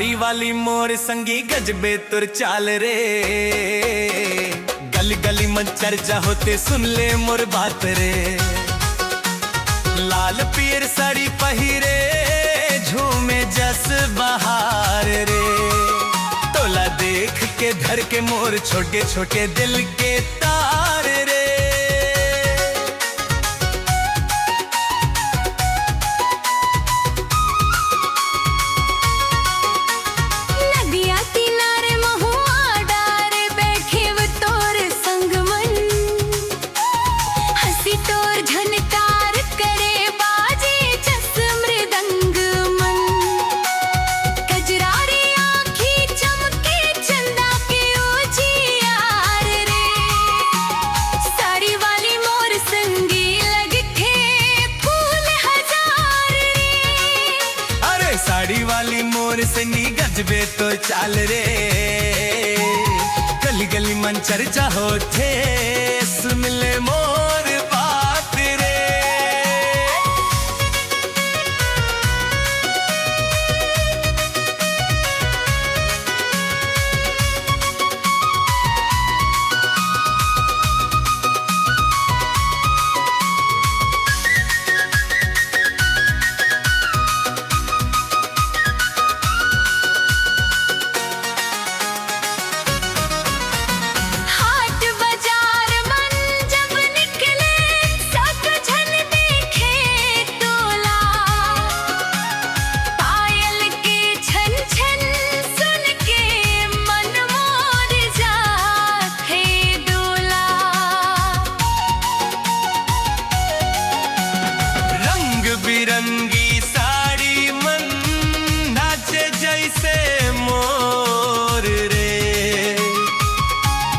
साड़ी वाली मोर संगी गजबे तुर चाल रे। गली गली मन चर्चा होते सुन ले मोर बात रे। लाल पीर साड़ी पहिरे झूमे जस बहार रे। तोला देख के धर के मोर छोटे छोटे दिल के तार रे। साड़ी वाली मोर संगी गजबे तो चाल रे। गली गली मन चर्चा होते सुन ले मोर बात रे। बिरंगी साड़ी मन नाचे जैसे मोर रे।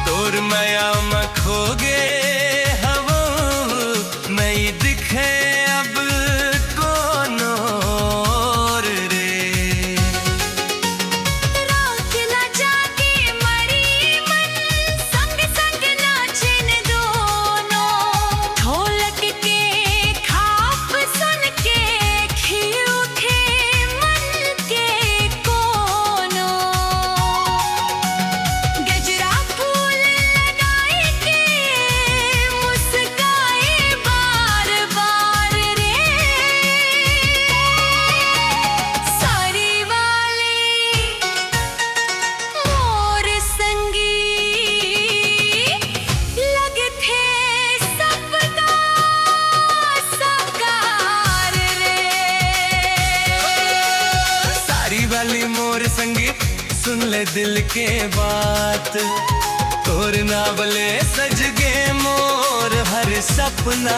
तोर माया में खो गे हवो नहीं दिखे अब कोनो रे। रात ना जाके मरी मन संग संग नाचन दोनों। ढोलक के खाप सुन के वाली मोर संगी सुन ले दिल के बात। तोर नावले सज गे मोर हर सपना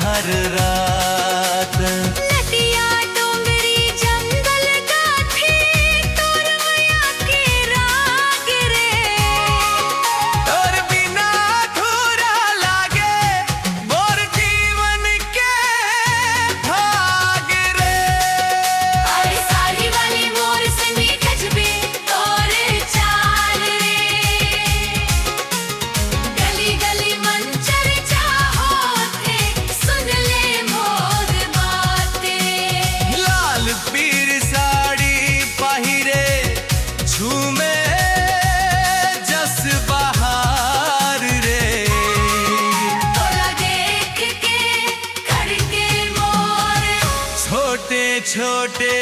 हर रात। नदिया डोंगरी जंगल गाथे तोर माया के राग रे। तोर बिना अधूरा लागे मोर जीवन के भाग रे। अरे साड़ी वाली मोर संगी गजबे तोर चाल रे। गली गली मन चर्चा होते सुन ले मोर बातें। लाल पीर साड़ी पहिरे झूमे जस बहार रे। तोला देख के करके मोर छोटे छोटे